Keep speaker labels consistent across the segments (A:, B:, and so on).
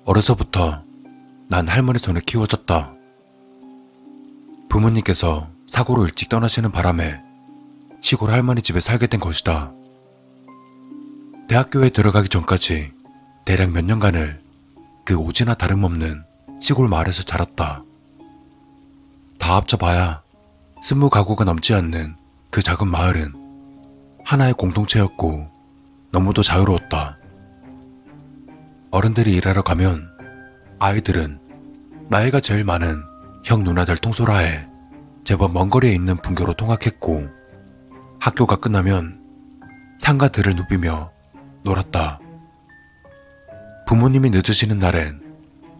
A: 어려서부터 난 할머니 손에 키워졌다. 부모님께서 사고로 일찍 떠나시는 바람에 시골 할머니 집에 살게 된 것이다. 대학교에 들어가기 전까지 대략 몇 년간을 그 오지나 다름없는 시골 마을에서 자랐다. 다 합쳐봐야 20가구가 넘지 않는 그 작은 마을은 하나의 공동체였고 너무도 자유로웠다. 어른들이 일하러 가면 아이들은 나이가 제일 많은 형 누나들 통솔하에 제법 먼 거리에 있는 분교로 통학했고, 학교가 끝나면 상가 들을 누비며 놀았다. 부모님이 늦으시는 날엔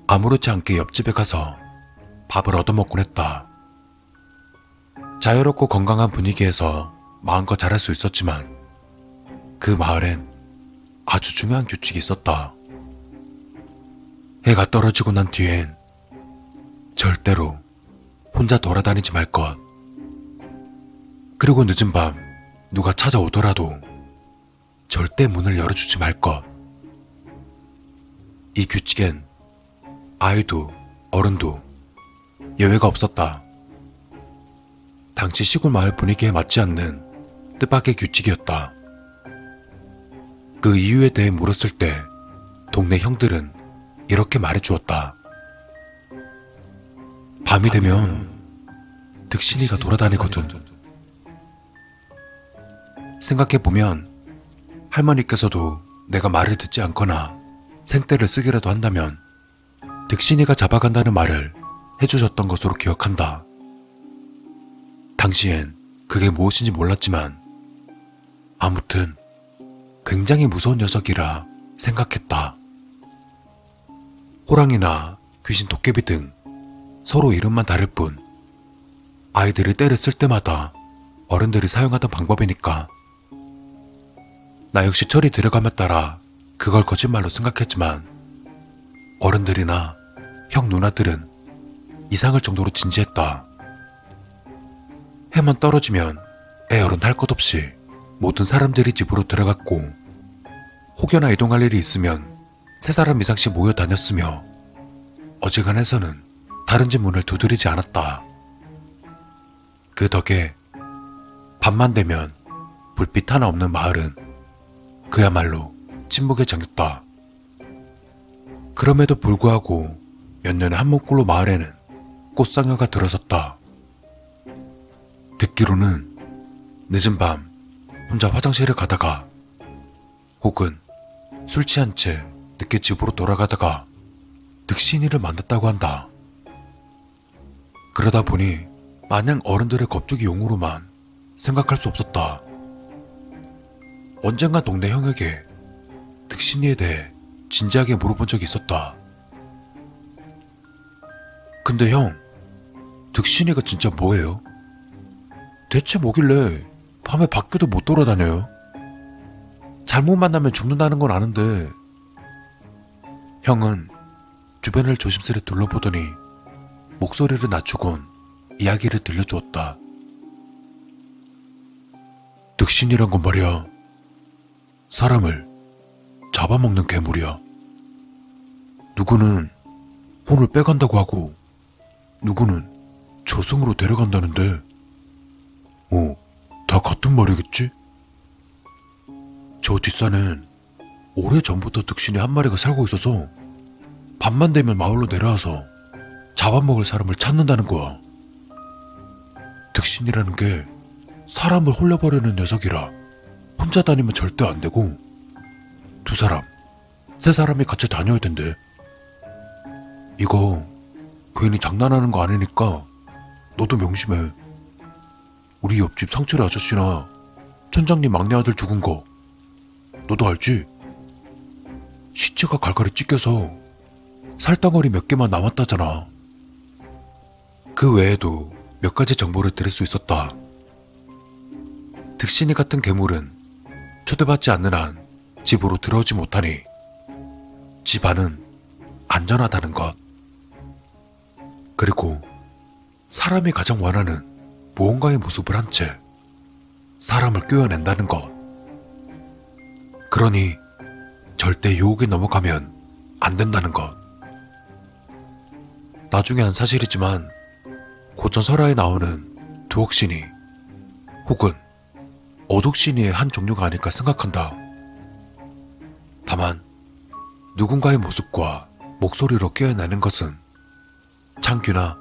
A: 아무렇지 않게 옆집에 가서 밥을 얻어먹곤 했다. 자유롭고 건강한 분위기에서 마음껏 자랄 수 있었지만 그 마을엔 아주 중요한 규칙이 있었다. 해가 떨어지고 난 뒤엔 절대로 혼자 돌아다니지 말 것. 그리고 늦은 밤 누가 찾아오더라도 절대 문을 열어주지 말 것. 이 규칙엔 아이도 어른도 예외가 없었다. 당시 시골 마을 분위기에 맞지 않는 뜻밖의 규칙이었다. 그 이유에 대해 물었을 때 동네 형들은 이렇게 말해주었다. 밤이 되면 득신이가 돌아다니거든. 생각해보면 할머니께서도 내가 말을 듣지 않거나 생떼를 쓰기라도 한다면 득신이가 잡아간다는 말을 해주셨던 것으로 기억한다. 당시엔 그게 무엇인지 몰랐지만 아무튼 굉장히 무서운 녀석이라 생각했다. 호랑이나 귀신, 도깨비 등 서로 이름만 다를 뿐 아이들이 떼를 쓸 때마다 어른들이 사용하던 방법이니까 나 역시 철이 들어감에 따라 그걸 거짓말로 생각했지만 어른들이나 형 누나들은 이상할 정도로 진지했다. 해만 떨어지면 애어른 할 것 없이 모든 사람들이 집으로 들어갔고 혹여나 이동할 일이 있으면 3사람 이상씩 모여 다녔으며 어지간해서는 다른 집 문을 두드리지 않았다. 그 덕에 밤만 되면 불빛 하나 없는 마을은 그야말로 침묵에 잠겼다. 그럼에도 불구하고 몇 년의 한 몸꼴로 마을에는 꽃상여가 들어섰다. 듣기로는 늦은 밤 혼자 화장실을 가다가 혹은 술 취한 채 늦게 집으로 돌아가다가 득신이를 만났다고 한다. 그러다 보니 마냥 어른들의 겁주기 용으로만 생각할 수 없었다. 언젠가 동네 형에게 득신이에 대해 진지하게 물어본 적이 있었다. 근데 형, 득신이가 진짜 뭐예요? 대체 뭐길래 밤에 밖에도 못 돌아다녀요? 잘못 만나면 죽는다는 건 아는데. 형은 주변을 조심스레 둘러보더니 목소리를 낮추곤 이야기를 들려주었다. 득신이란 건 말이야, 사람을 잡아먹는 괴물이야. 누구는 혼을 빼간다고 하고 누구는 저승으로 데려간다는데 다 같은 말이겠지? 저 뒷산엔 오래전부터 득신이 한 마리가 살고 있어서 밤만 되면 마을로 내려와서 잡아먹을 사람을 찾는다는 거야. 득신이라는 게 사람을 홀려버리는 녀석이라 혼자 다니면 절대 안 되고 2사람, 3사람이 같이 다녀야 된대. 이거 괜히 장난하는 거 아니니까 너도 명심해. 우리 옆집 상철이 아저씨나 천장님 막내 아들 죽은 거 너도 알지? 시체가 갈갈이 찢겨서 살덩어리 몇 개만 남았다잖아. 그 외에도 몇 가지 정보를 들을 수 있었다. 득신이 같은 괴물은 초대받지 않는 한 집으로 들어오지 못하니 집 안은 안전하다는 것. 그리고 사람이 가장 원하는 무언가의 모습을 한 채 사람을 꿰어낸다는 것. 그러니 절대 유혹에 넘어가면 안 된다는 것. 나중에 한 사실이지만 고전 설화에 나오는 두옥신이 혹은 어둑신이의 한 종류가 아닐까 생각한다. 다만 누군가의 모습과 목소리로 깨어나는 것은 창규나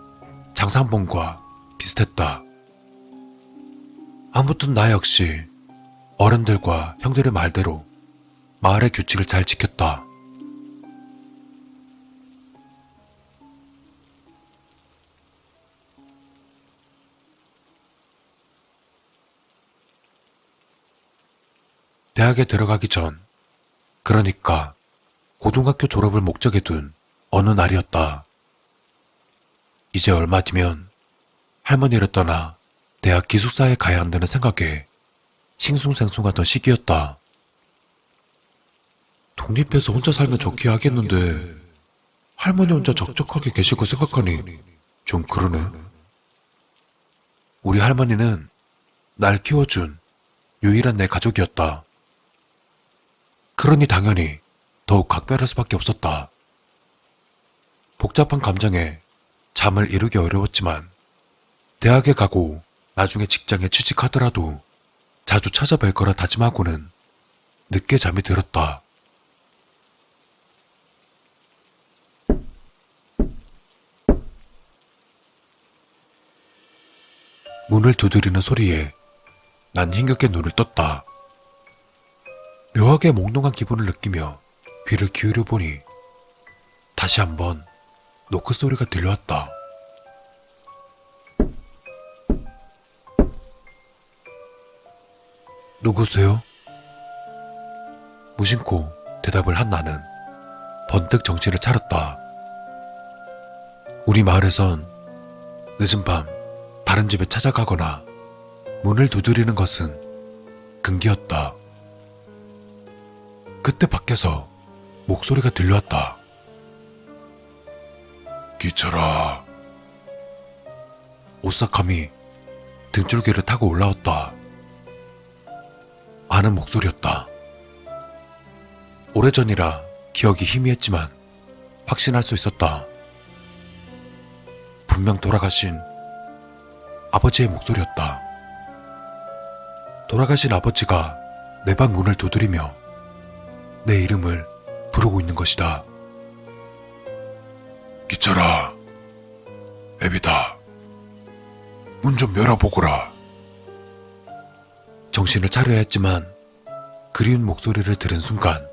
A: 장산봉과 비슷했다. 아무튼 나 역시 어른들과 형들의 말대로 마을의 규칙을 잘 지켰다. 대학에 들어가기 전, 그러니까 고등학교 졸업을 목적에 둔 어느 날이었다. 이제 얼마 뒤면 할머니를 떠나 대학 기숙사에 가야 한다는 생각에 싱숭생숭하던 시기였다. 독립해서 혼자 살면 좋게 하겠는데 할머니 혼자 적적하게 계시고 생각하니 좀 그러네. 우리 할머니는 날 키워준 유일한 내 가족이었다. 그러니 당연히 더욱 각별할 수밖에 없었다. 복잡한 감정에 잠을 이루기 어려웠지만 대학에 가고 나중에 직장에 취직하더라도 자주 찾아뵐 거라 다짐하고는 늦게 잠이 들었다. 문을 두드리는 소리에 난 힘겹게 눈을 떴다. 묘하게 몽롱한 기분을 느끼며 귀를 기울여 보니 다시 한번 노크 소리가 들려왔다. 누구세요? 무심코 대답을 한 나는 번뜩 정신을 차렸다. 우리 마을에선 늦은 밤 다른 집에 찾아가거나 문을 두드리는 것은 금기였다. 그때 밖에서 목소리가 들려왔다. 기철아. 오싹함이 등줄기를 타고 올라왔다. 아는 목소리였다. 오래전이라 기억이 희미했지만 확신할 수 있었다. 분명 돌아가신 아버지의 목소리였다. 돌아가신 아버지가 내 방 문을 두드리며 내 이름을 부르고 있는 것이다. 기철아, 애비다. 문 좀 열어보거라. 정신을 차려야 했지만 그리운 목소리를 들은 순간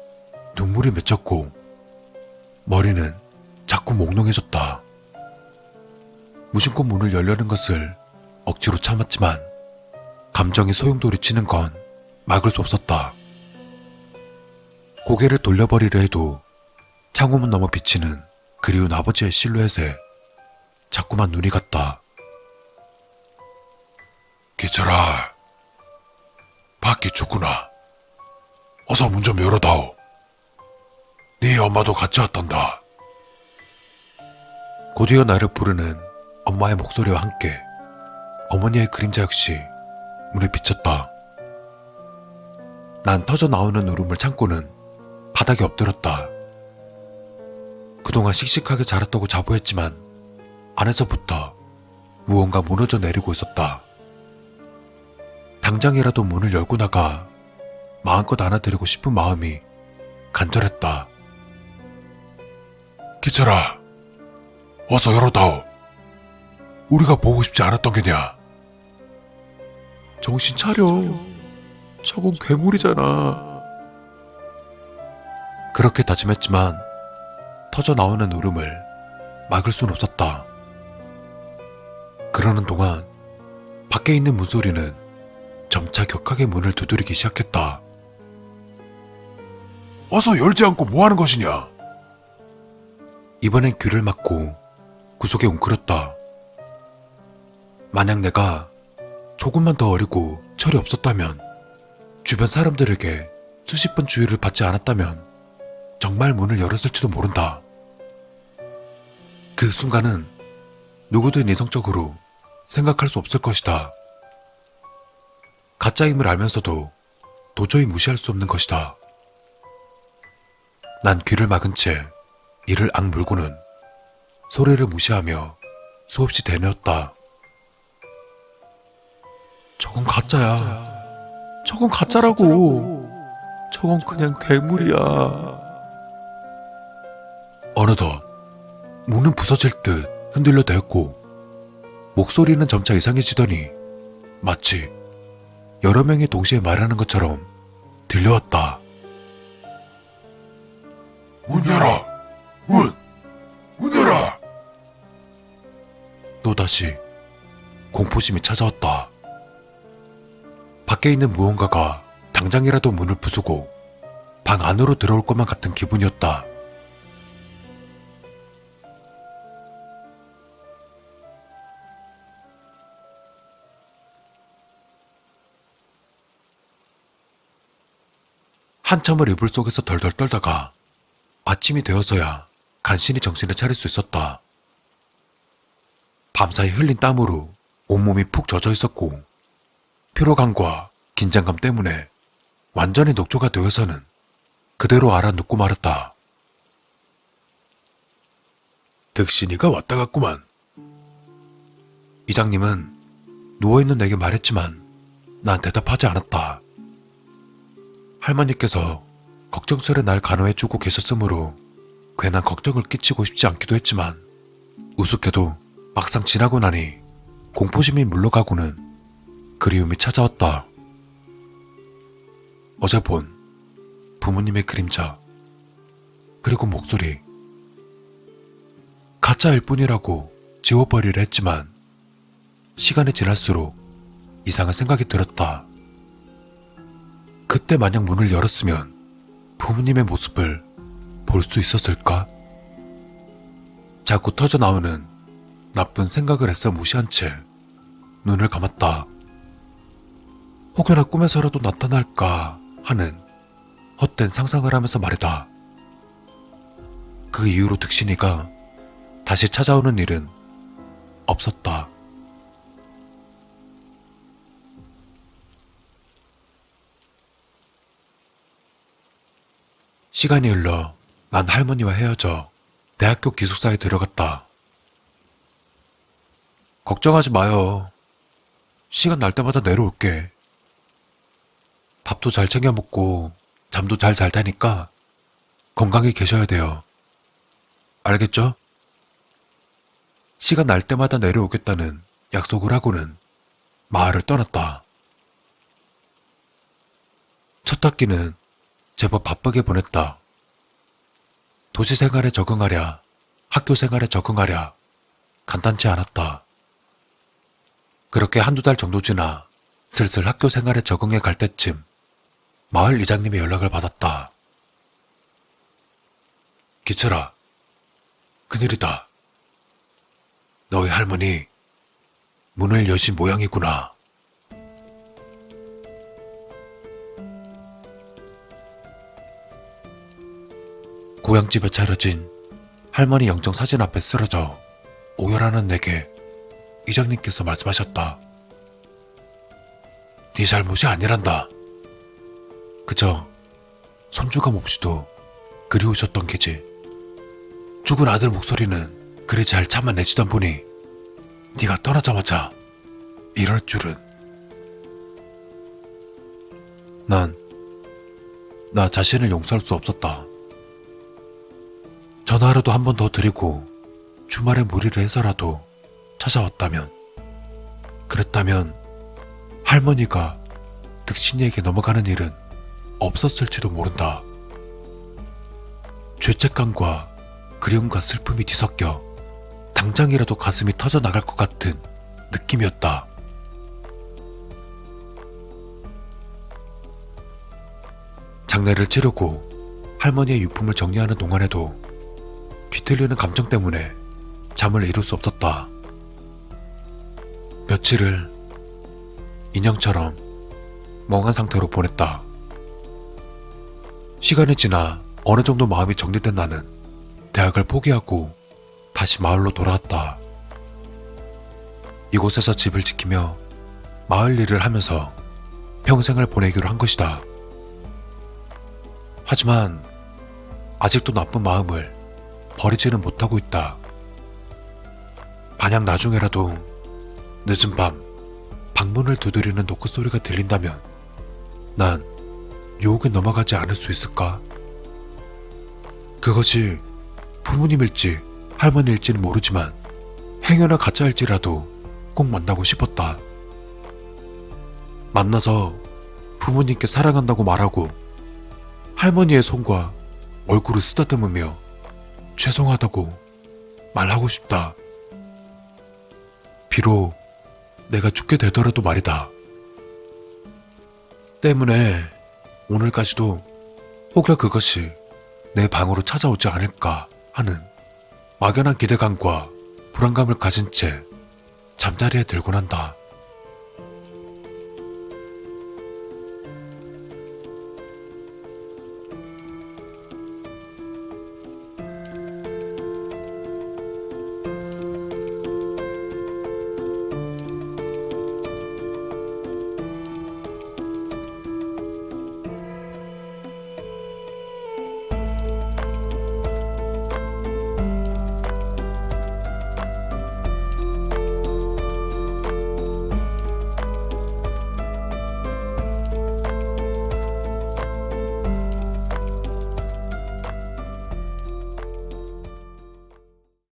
A: 눈물이 맺혔고 머리는 자꾸 몽롱해졌다. 무심코 문을 열려는 것을 억지로 참았지만 감정이 소용돌이치는 건 막을 수 없었다. 고개를 돌려버리려 해도 창호문 너머 비치는 그리운 아버지의 실루엣에 자꾸만 눈이 갔다. 기철아, 밖이 춥구나. 어서 문 좀 열어다오. 네 엄마도 같이 왔단다. 곧이어 나를 부르는 엄마의 목소리와 함께 어머니의 그림자 역시 문에 비쳤다. 난 터져 나오는 울음을 참고는 바닥에 엎드렸다. 그동안 씩씩하게 자랐다고 자부했지만 안에서부터 무언가 무너져 내리고 있었다. 당장이라도 문을 열고 나가 마음껏 안아드리고 싶은 마음이 간절했다. 기철아, 어서 열어다오. 우리가 보고 싶지 않았던 게냐. 정신 차려. 저건 괴물이잖아. 그렇게 다짐했지만 터져 나오는 울음을 막을 순 없었다. 그러는 동안 밖에 있는 문소리는 점차 격하게 문을 두드리기 시작했다. 어서 열지 않고 뭐하는 것이냐. 이번엔 귀를 막고 구석에 웅크렸다. 만약 내가 조금만 더 어리고 철이 없었다면, 주변 사람들에게 수십 번 주의를 받지 않았다면 정말 문을 열었을지도 모른다. 그 순간은 누구든 이성적으로 생각할 수 없을 것이다. 가짜임을 알면서도 도저히 무시할 수 없는 것이다. 난 귀를 막은 채 이를 악물고는 소리를 무시하며 수없이 되뇌었다. 저건 가짜야. 저건 가짜라고. 저건 그냥 괴물이야. 어느덧 문은 부서질 듯 흔들려 대었고 목소리는 점차 이상해지더니 마치 여러 명이 동시에 말하는 것처럼 들려왔다. 문 열어! 문 열어! 또다시 공포심이 찾아왔다. 밖에 있는 무언가가 당장이라도 문을 부수고 방 안으로 들어올 것만 같은 기분이었다. 한참을 이불 속에서 덜덜 떨다가 아침이 되어서야 간신히 정신을 차릴 수 있었다. 밤사이 흘린 땀으로 온몸이 푹 젖어 있었고 피로감과 긴장감 때문에 완전히 녹초가 되어서는 그대로 알아눕고 말았다. 득신이가 왔다 갔구만. 이장님은 누워있는 내게 말했지만 난 대답하지 않았다. 할머니께서 걱정스레 날 간호해주고 계셨으므로 괜한 걱정을 끼치고 싶지 않기도 했지만 우습게도 막상 지나고 나니 공포심이 물러가고는 그리움이 찾아왔다. 어제 본 부모님의 그림자 그리고 목소리 가짜일 뿐이라고 지워버리려 했지만 시간이 지날수록 이상한 생각이 들었다. 그때 만약 문을 열었으면 부모님의 모습을 볼 수 있었을까? 자꾸 터져나오는 나쁜 생각을 애써 무시한 채 눈을 감았다. 혹여나 꿈에서라도 나타날까 하는 헛된 상상을 하면서 말이다. 그 이후로 득신이가 다시 찾아오는 일은 없었다. 시간이 흘러 난 할머니와 헤어져 대학교 기숙사에 들어갔다. 걱정하지 마요. 시간 날 때마다 내려올게. 밥도 잘 챙겨 먹고 잠도 잘 잘 테니까 건강히 계셔야 돼요. 알겠죠? 시간 날 때마다 내려오겠다는 약속을 하고는 마을을 떠났다. 첫 학기는 제법 바쁘게 보냈다. 도시 생활에 적응하랴, 학교 생활에 적응하랴 간단치 않았다. 그렇게 한두 달 정도 지나 슬슬 학교 생활에 적응해 갈 때쯤 마을 이장님의 연락을 받았다. 기철아, 큰일이다. 너희 할머니 문을 여신 모양이구나. 고향집에 차려진 할머니 영정 사진 앞에 쓰러져 오열하는 내게 이장님께서 말씀하셨다. 네 잘못이 아니란다. 그저 손주감 없이도 그리우셨던 게지. 죽은 아들 목소리는 그리 잘 참아내지던 보니 네가 떠나자마자 이럴 줄은. 나 자신을 용서할 수 없었다. 전화라도 한 번 더 드리고 주말에 무리를 해서라도 찾아왔다면, 그랬다면 할머니가 득신이에게 넘어가는 일은 없었을지도 모른다. 죄책감과 그리움과 슬픔이 뒤섞여 당장이라도 가슴이 터져나갈 것 같은 느낌이었다. 장례를 치르고 할머니의 유품을 정리하는 동안에도 뒤틀리는 감정 때문에 잠을 이룰 수 없었다. 며칠을 인형처럼 멍한 상태로 보냈다. 시간이 지나 어느 정도 마음이 정리된 나는 대학을 포기하고 다시 마을로 돌아왔다. 이곳에서 집을 지키며 마을 일을 하면서 평생을 보내기로 한 것이다. 하지만 아직도 나쁜 마음을 버리지는 못하고 있다. 만약 나중에라도 늦은 밤 방문을 두드리는 노크 소리가 들린다면 난 유혹에 넘어가지 않을 수 있을까? 그것이 부모님일지 할머니일지는 모르지만 행여나 가짜일지라도 꼭 만나고 싶었다. 만나서 부모님께 사랑한다고 말하고 할머니의 손과 얼굴을 쓰다듬으며 죄송하다고 말하고 싶다. 비록 내가 죽게 되더라도 말이다. 때문에 오늘까지도 혹여 그것이 내 방으로 찾아오지 않을까 하는 막연한 기대감과 불안감을 가진 채 잠자리에 들곤 한다.